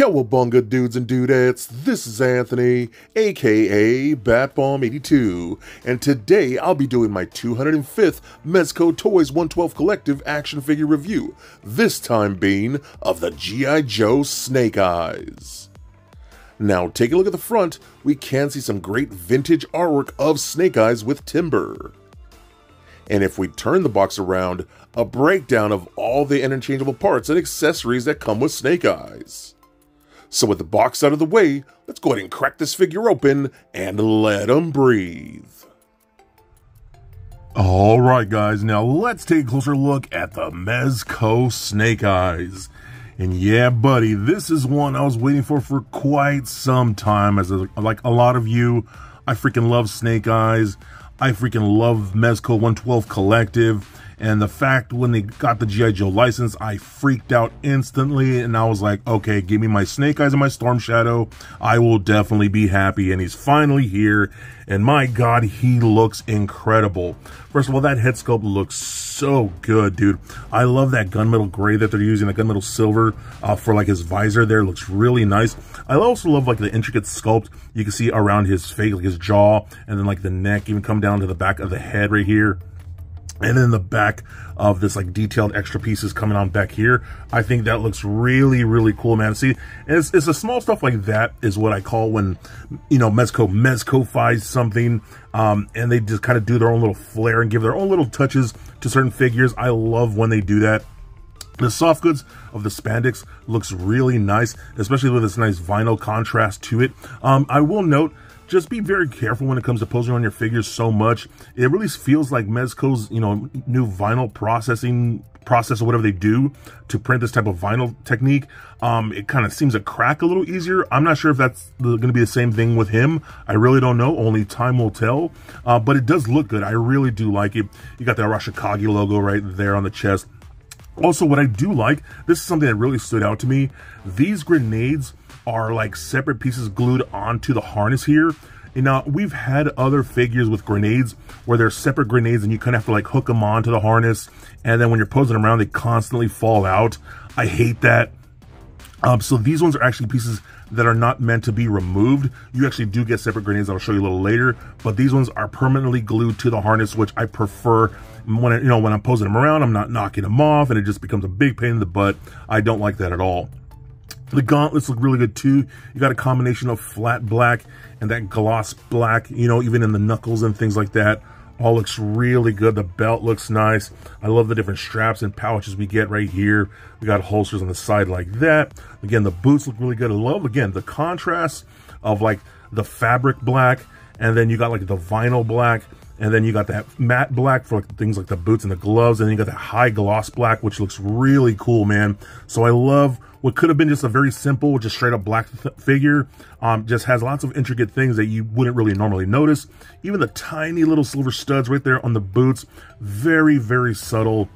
Cowabunga dudes and dudettes, this is Anthony, aka Batbomb82, and today I'll be doing my 205th Mezco Toyz 112 Collective action figure review, this time being of the G.I. Joe Snake Eyes. Now take a look at the front, we can see some great vintage artwork of Snake Eyes with timber. And if we turn the box around, a breakdown of all the interchangeable parts and accessories that come with Snake Eyes. So with the box out of the way, let's go ahead and crack this figure open and let them breathe. Alright guys, now let's take a closer look at the Mezco Snake Eyes. And yeah buddy, this is one I was waiting for quite some time. Like a lot of you, I freaking love Snake Eyes. I freaking love Mezco 112 Collective. And the fact when they got the G.I. Joe license, I freaked out instantly. And I was like, okay, give me my Snake Eyes and my Storm Shadow. I will definitely be happy. And he's finally here. And my God, he looks incredible. First of all, that head sculpt looks so good, dude. I love that gunmetal gray that they're using, the gunmetal silver for like his visor there. Looks really nice. I also love like the intricate sculpt you can see around his face, like his jaw, and then like the neck even come down to the back of the head right here. And then the back of this like detailed extra pieces coming on back here. I think that looks really, really cool, man. See, it's the small stuff like that is what I call when, you know, Mezco-fies something, and they just kind of do their own little flair and give their own little touches to certain figures. I love when they do that. The soft goods of the spandex looks really nice, especially with this nice vinyl contrast to it. I will note, just be very careful when it comes to posing on your figures so much. It really feels like Mezco's, you know, new vinyl process or whatever they do to print this type of vinyl technique. It kind of seems to crack a little easier. I'm not sure if that's going to be the same thing with him. I really don't know. Only time will tell. But it does look good. I really do like it. You got the Arashikage logo right there on the chest. Also, what I do like, this is something that really stood out to me. These grenades are like separate pieces glued onto the harness here. And now we've had other figures with grenades where they're separate grenades and you kind of have to like hook them onto the harness, and then when you're posing around they constantly fall out. I hate that. So these ones are actually pieces that are not meant to be removed. You actually do get separate grenades that I'll show you a little later, but these ones are permanently glued to the harness, which I prefer. When when I'm posing them around, I'm not knocking them off and it just becomes a big pain in the butt. I don't like that at all. The gauntlets look really good too. You got a combination of flat black and that gloss black, you know, even in the knuckles and things like that. All looks really good. The belt looks nice. I love the different straps and pouches we get right here. We got holsters on the side like that. Again, the boots look really good. I love, again, the contrast of like the fabric black, and then you got like the vinyl black, and then you got that matte black for like things like the boots and the gloves, and then you got that high gloss black, which looks really cool, man. So I love what could have been just a very simple, just straight up black figure. Just has lots of intricate things that you wouldn't really normally notice. Even the tiny little silver studs right there on the boots, very, very subtle,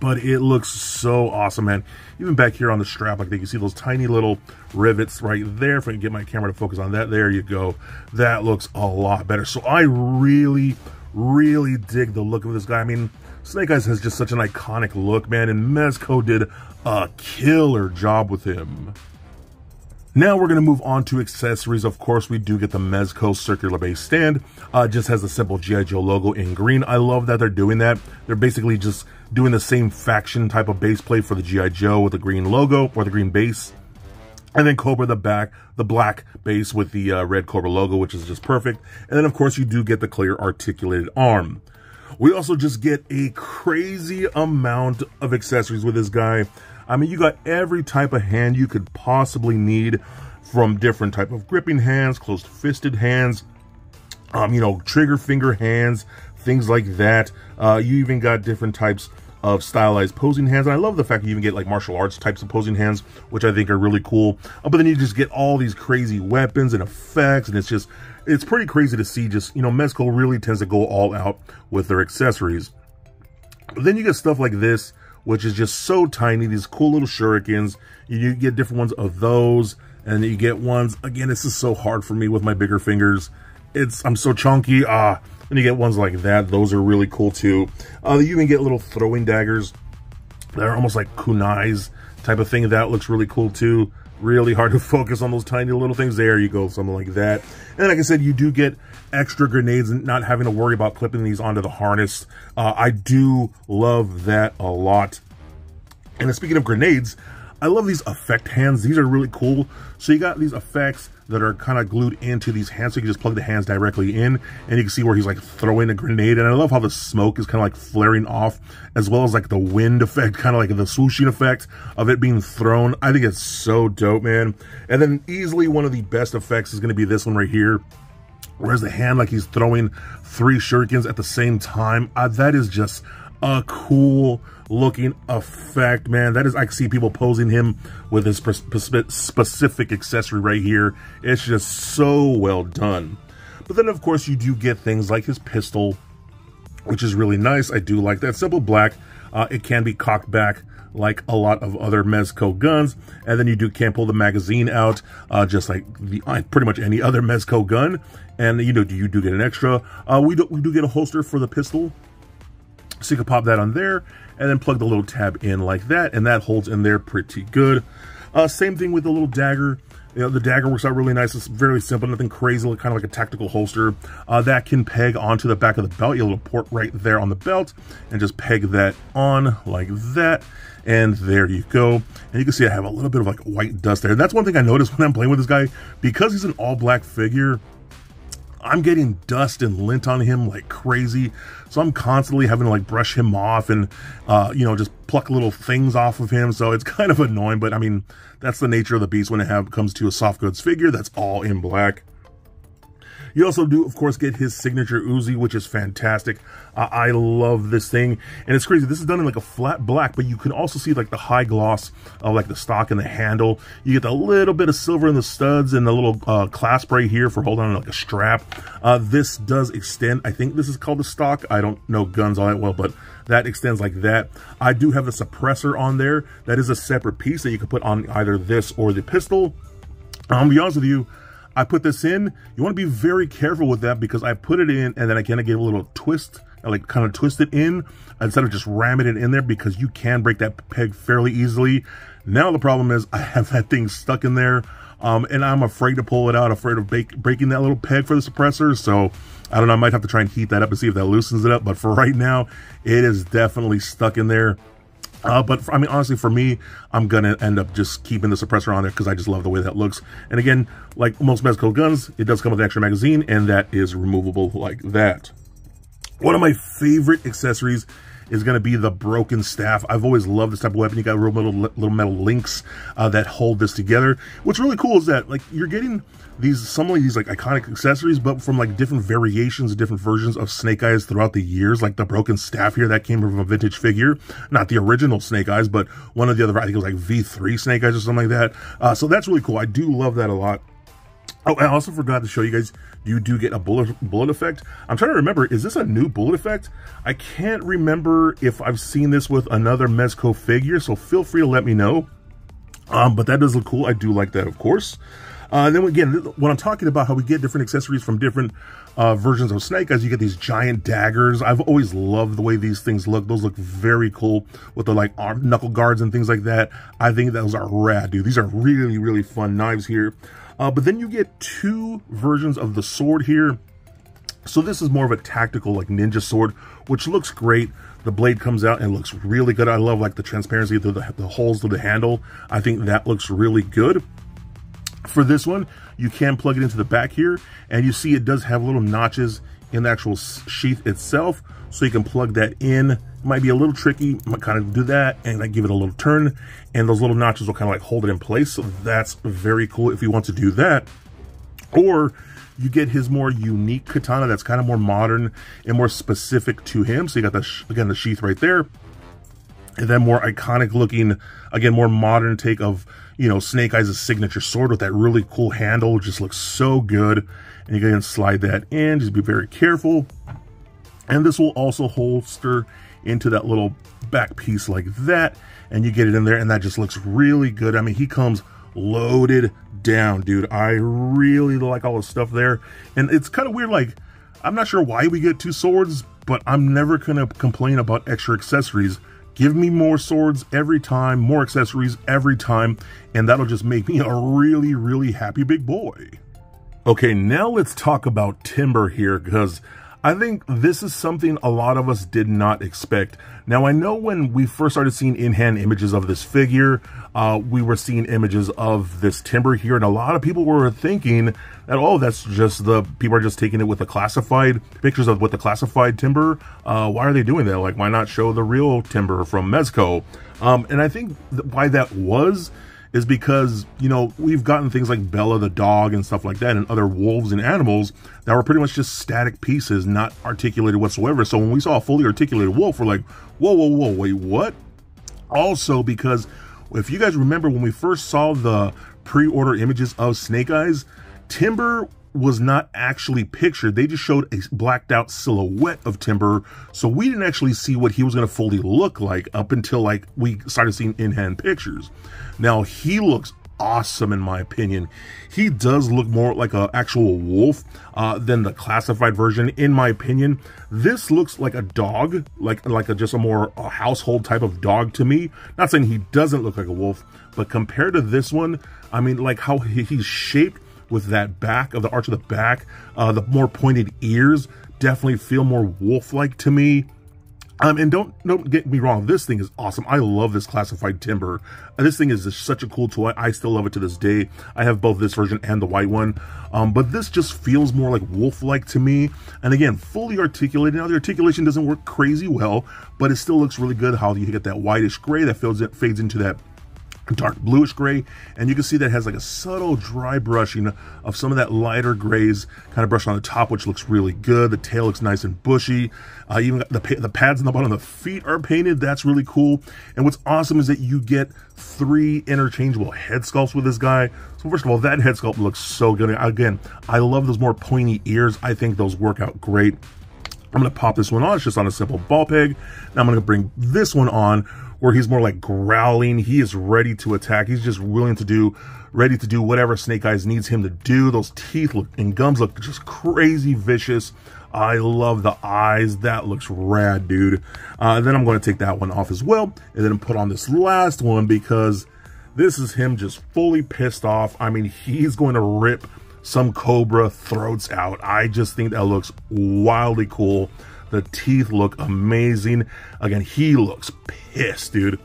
but it looks so awesome, man. Even back here on the strap, like you can see those tiny little rivets right there. If I can get my camera to focus on that, there you go. That looks a lot better. So I really, really dig the look of this guy. I mean, Snake Eyes has just such an iconic look, man, and Mezco did a killer job with him. Now we're going to move on to accessories. Of course, we do get the Mezco circular base stand. Just has the simple G.I. Joe logo in green. I love that they're doing that. They're basically just doing the same faction type of base plate for the G.I. Joe with the green logo or the green base. And then Cobra the black base with the red Cobra logo, which is just perfect. And then, of course, you do get the clear articulated arm. We also just get a crazy amount of accessories with this guy. I mean, you got every type of hand you could possibly need, from different type of gripping hands, closed-fisted hands, you know, trigger finger hands, things like that. You even got different types of stylized posing hands. And I love the fact you even get like martial arts types of posing hands, which I think are really cool. But then you just get all these crazy weapons and effects, and it's pretty crazy to see. Just, you know, Mezco really tends to go all out with their accessories. But then you get stuff like this, which is just so tiny, these cool little shurikens. You get different ones of those, and you get ones, again, this is so hard for me with my bigger fingers. I'm so chunky. And you get ones like that. Those are really cool too. You even get little throwing daggers. They're almost like kunais type of thing. That looks really cool too. Really hard to focus on those tiny little things. There you go, something like that. And like I said, you do get extra grenades and not having to worry about clipping these onto the harness. I do love that a lot. And speaking of grenades, I love these effect hands. These are really cool. So you got these effects that are kind of glued into these hands, so you can just plug the hands directly in, and you can see where he's like throwing a grenade. And I love how the smoke is kind of like flaring off, as well as like the wind effect, kind of like the swooshing effect of it being thrown. I think it's so dope, man. And then easily one of the best effects is going to be this one right here. Whereas the hand, like he's throwing 3 shurikens at the same time. That is just a cool looking effect, man. That is, I can see people posing him with his specific accessory right here. It's just so well done. But then of course you do get things like his pistol, which is really nice. I do like that. Simple black. It can be cocked back like a lot of other Mezco guns, and then you can pull the magazine out, just like pretty much any other Mezco gun. And you do get an extra. We do get a holster for the pistol, so you can pop that on there and then plug the little tab in like that, and that holds in there pretty good. Same thing with the little dagger. You know, the dagger works out really nice. It's very simple, nothing crazy, kind of like a tactical holster. That can peg onto the back of the belt. You have a little port right there on the belt, and just peg that on like that. And there you go. And you can see I have a little bit of like white dust there. And that's one thing I noticed when I'm playing with this guy. Because he's an all-black figure, I'm getting dust and lint on him like crazy. So I'm constantly having to like brush him off and, you know, just pluck little things off of him. So it's kind of annoying, but I mean, that's the nature of the beast when it comes to a soft goods figure that's all in black. You also do, of course, get his signature Uzi, which is fantastic. I love this thing. And it's crazy. This is done in like a flat black, but you can also see like the high gloss of like the stock and the handle. You get a little bit of silver in the studs and the little clasp right here for holding on like a strap. This does extend. I think this is called the stock. I don't know guns all that well, but that extends like that. I do have the suppressor on there. That is a separate piece that you can put on either this or the pistol. I'll be honest with you, I put this in. You want to be very careful with that because I put it in and then I kind of give a little twist. I like kind of twist it in instead of just ramming it in there, because you can break that peg fairly easily. Now the problem is I have that thing stuck in there, and I'm afraid to pull it out, afraid of breaking that little peg for the suppressor. So I don't know, I might have to try and heat that up and see if that loosens it up. But for right now, it is definitely stuck in there. But I mean, honestly, for me, I'm going to end up just keeping the suppressor on there because I just love the way that looks. And again, like most Mezco guns, it does come with an extra magazine, and that is removable like that. One of my favorite accessories is going to be the broken staff. I've always loved this type of weapon. You got real little metal links that hold this together. What's really cool is that like you're getting some of these like iconic accessories, but from like different variations, different versions of Snake Eyes throughout the years. Like the broken staff here, that came from a vintage figure, not the original Snake Eyes, but one of the other, I think it was like V3 Snake Eyes or something like that. So that's really cool. I do love that a lot. Oh, I also forgot to show you guys, you do get a bullet effect. I'm trying to remember, is this a new bullet effect? I can't remember if I've seen this with another Mezco figure, so feel free to let me know. But that does look cool. I do like that, of course. Then again, when I'm talking about how we get different accessories from different versions of Snake Eyes, you get these giant daggers. I've always loved the way these things look. Those look very cool with the like knuckle guards and things like that. I think those are rad, dude. These are really, really fun knives here. But then you get 2 versions of the sword here. So this is more of a tactical like ninja sword, which looks great. The blade comes out and looks really good. I love like the transparency through the holes through the handle. I think that looks really good. For this one, you can plug it into the back here, and you see it does have little notches in the actual sheath itself, so you can plug that in. It might be a little tricky, might kind of do that, and I give it a little turn, and those little notches will kind of like hold it in place. So that's very cool if you want to do that. Or you get his more unique katana that's kind of more modern and more specific to him. So you got again the sheath right there, and then more iconic looking, again, more modern take of, you know, Snake Eyes' signature sword with that really cool handle. Just looks so good. And you can slide that in, just be very careful. And this will also holster into that little back piece like that, and you get it in there, and that just looks really good. I mean, he comes loaded down, dude. I really like all the stuff there. And it's kind of weird, like, I'm not sure why we get 2 swords, but I'm never gonna complain about extra accessories Give me more swords every time, more accessories every time, and that'll just make me a really, really happy big boy. Okay, now let's talk about timber here, because I think this is something a lot of us did not expect. Now, I know when we first started seeing in-hand images of this figure, we were seeing images of this timber here, and a lot of people were thinking that, oh, that's just people are just taking it with the classified, pictures of with the classified timber. Why are they doing that? Like, why not show the real timber from Mezco? And I think why that is because, you know, we've gotten things like Bella the dog and stuff like that, and other wolves and animals that were pretty much just static pieces, not articulated whatsoever. So when we saw a fully articulated wolf, we're like, whoa, whoa, whoa, wait, what? Also, because if you guys remember when we first saw the pre-order images of Snake Eyes, Timber was not actually pictured. They just showed a blacked out silhouette of Timber, so we didn't actually see what he was going to fully look like up until like we started seeing in-hand pictures. Now, he looks awesome in my opinion. He does look more like an actual wolf than the classified version in my opinion. This looks like a dog, like just a more household type of dog to me. Not saying he doesn't look like a wolf, but compared to this one, I mean, like how he's shaped with that back of the arch of the back, the more pointed ears definitely feel more wolf-like to me. And don't get me wrong, this thing is awesome. I love this classified timber. This thing is just such a cool toy. I still love it to this day. I have both this version and the white one. But this just feels more like wolf-like to me. And again, fully articulated. Now, the articulation doesn't work crazy well, but it still looks really good how you get that whitish gray that fades into that dark bluish gray, and you can see that has like a subtle dry brushing of some of that lighter grays kind of brushed on the top, which looks really good. The tail looks nice and bushy. Even the pads on the bottom of the feet are painted. That's really cool. And what's awesome is that you get 3 interchangeable head sculpts with this guy. So first of all, that head sculpt looks so good. Again, I love those more pointy ears. I think those work out great. I'm going to pop this one on. It's just on a simple ball peg. Now I'm going to bring this one on where he's more like growling. He is ready to attack. He's just ready to do whatever Snake Eyes needs him to do. Those teeth and gums look just crazy vicious. I love the eyes. That looks rad, dude. Then I'm going to take that one off as well, and then put on this last one because this is him just fully pissed off. I mean, he's going to rip some cobra throats out. I just think that looks wildly cool. The teeth look amazing. Again, he looks pissed, dude.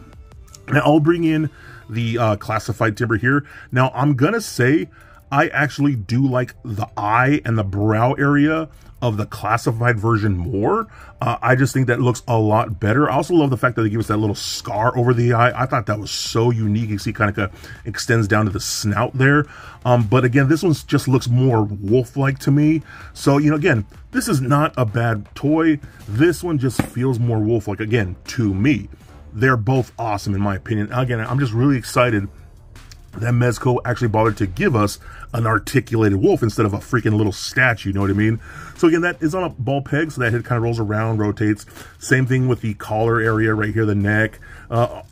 Now, I'll bring in the classified timber here. Now, I'm gonna say I actually do like the eye and the brow area of the classified version more. I just think that looks a lot better. I also love the fact that they give us that little scar over the eye. I thought that was so unique. You see it kind of extends down to the snout there. But again, this one just looks more wolf-like to me. So, you know, again, this is not a bad toy. This one just feels more wolf-like, again, to me. They're both awesome in my opinion. Again, I'm just really excited that Mezco actually bothered to give us an articulated wolf instead of a freaking little statue, you know what I mean? So again, that is on a ball peg, so that head kind of rolls around, rotates. Same thing with the collar area right here, the neck,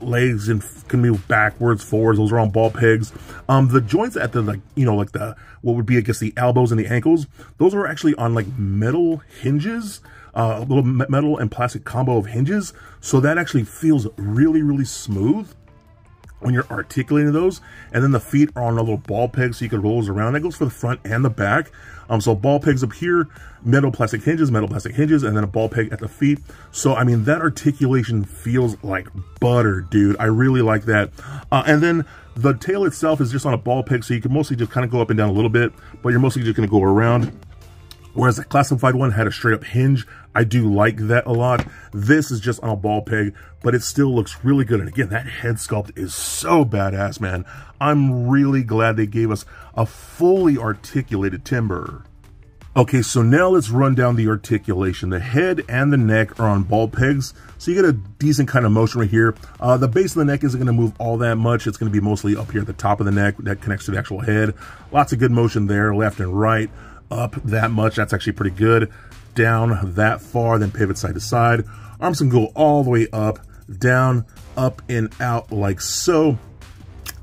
legs and can move backwards, forwards. Those are on ball pegs. The joints at the, like, you know, like the, what would be, I guess, the elbows and the ankles, those are actually on like metal hinges, a little metal and plastic combo of hinges. So that actually feels really, really smooth when you're articulating those. And then the feet are on a little ball peg so you can roll those around. That goes for the front and the back. So ball pegs up here, metal plastic hinges, and then a ball peg at the feet. So I mean, that articulation feels like butter, dude. I really like that. And then the tail itself is just on a ball peg, so you can mostly just kind of go up and down a little bit, but you're mostly just going to go around. Whereas the classified one had a straight up hinge. I do like that a lot. This is just on a ball peg, but it still looks really good. And again, that head sculpt is so badass, man. I'm really glad they gave us a fully articulated timber. Okay, so now let's run down the articulation. The head and the neck are on ball pegs, so you get a decent kind of motion right here. The base of the neck isn't going to move all that much. It's going to be mostly up here at the top of the neck that connects to the actual head. Lots of good motion there, left and right. Up that much, that's actually pretty good. Down that far, then pivot side to side. Arms can go all the way up, down, up and out like so.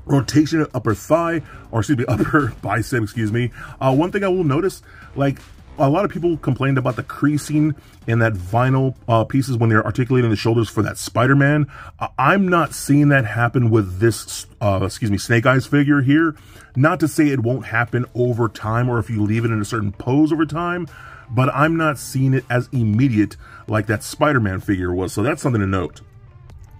Rotation of upper thigh, or excuse me, upper bicep, excuse me. One thing I will notice, like a lot of people complained about the creasing in that vinyl pieces when they're articulating the shoulders for that Spider-Man. I'm not seeing that happen with this, Snake Eyes figure here. Not to say it won't happen over time or if you leave it in a certain pose over time, but I'm not seeing it as immediate like that Spider-Man figure was, so that's something to note.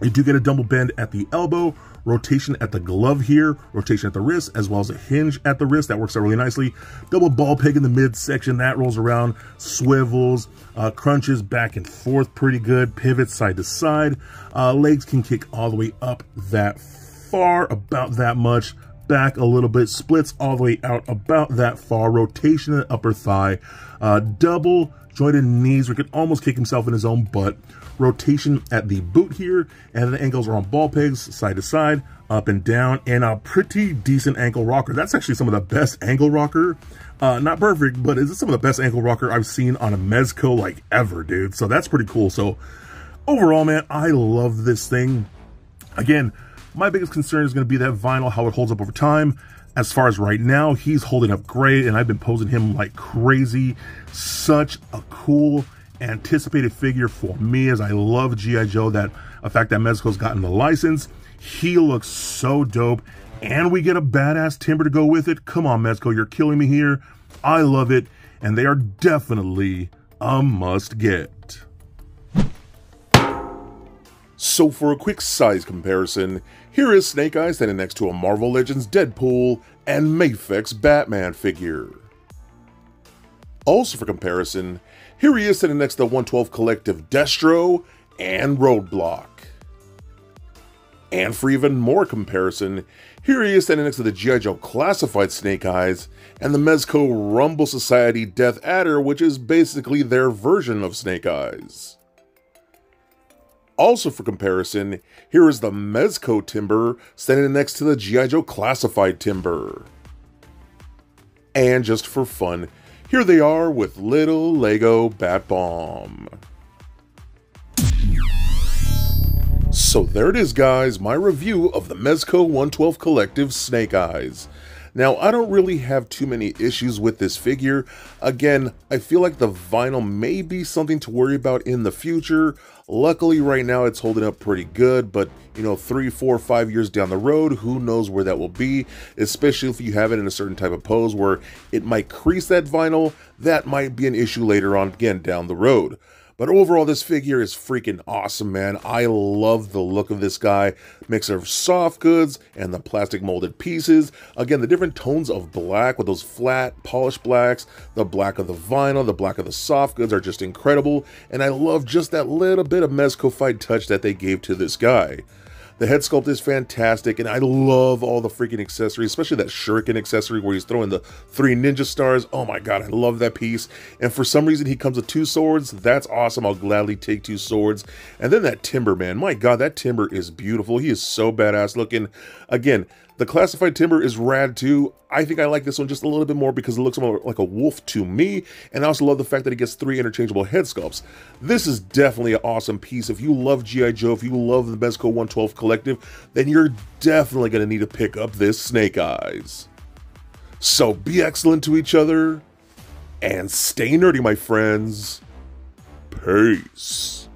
You do get a double bend at the elbow, rotation at the glove here, rotation at the wrist, as well as a hinge at the wrist. That works out really nicely. Double ball peg in the midsection. That rolls around, swivels, crunches back and forth pretty good, pivots side to side. Legs can kick all the way up that far, about that much. Back a little bit, splits all the way out about that far. Rotation in the upper thigh. Double jointed knees where he could almost kick himself in his own butt. Rotation at the boot here, and the ankles are on ball pegs, side to side, up and down, and a pretty decent ankle rocker. That's actually some of the best ankle rocker. Not perfect, but is it some of the best ankle rocker I've seen on a Mezco like ever, dude. So that's pretty cool. So overall, man, I love this thing. Again, my biggest concern is going to be that vinyl, how it holds up over time. As far as right now, he's holding up great, and I've been posing him like crazy. Such a cool anticipated figure for me, as I love G.I. Joe. That the fact that Mezco's gotten the license, he looks so dope, and we get a badass timber to go with it. Come on, Mezco, you're killing me here. I love it, and they are definitely a must get. So for a quick size comparison, here is Snake Eyes standing next to a Marvel Legends Deadpool and Mafex Batman figure. Also for comparison, here he is sitting next to the 112 Collective Destro and Roadblock. And for even more comparison, here he is standing next to the G.I. Joe Classified Snake Eyes and the Mezco Rumble Society Death Adder, which is basically their version of Snake Eyes. Also for comparison, here is the Mezco Timber standing next to the G.I. Joe Classified Timber. And just for fun, here they are with little Lego Bat Bomb. So there it is, guys, my review of the Mezco 112 Collective Snake Eyes. Now, I don't really have too many issues with this figure. Again, I feel like the vinyl may be something to worry about in the future. Luckily, right now, it's holding up pretty good, but, you know, 3, 4, 5 years down the road, who knows where that will be, especially if you have it in a certain type of pose where it might crease that vinyl. That might be an issue later on, again, down the road. But overall, this figure is freaking awesome, man. I love the look of this guy. Mix of soft goods and the plastic molded pieces. Again, the different tones of black with those flat, polished blacks. The black of the vinyl, the black of the soft goods are just incredible. And I love just that little bit of Mezco-fied touch that they gave to this guy. The head sculpt is fantastic, and I love all the freaking accessories, especially that shuriken accessory where he's throwing the 3 ninja stars. Oh my god, I love that piece. And for some reason, he comes with 2 swords. That's awesome. I'll gladly take 2 swords. And then that timber, man. My god, that timber is beautiful. He is so badass looking. Again, the classified timber is rad too. I think I like this one just a little bit more because it looks more like a wolf to me. And I also love the fact that he gets 3 interchangeable head sculpts. This is definitely an awesome piece. If you love G.I. Joe, if you love the Mezco 112 Collective, then you're definitely going to need to pick up this Snake Eyes. So be excellent to each other and stay nerdy, my friends. Peace.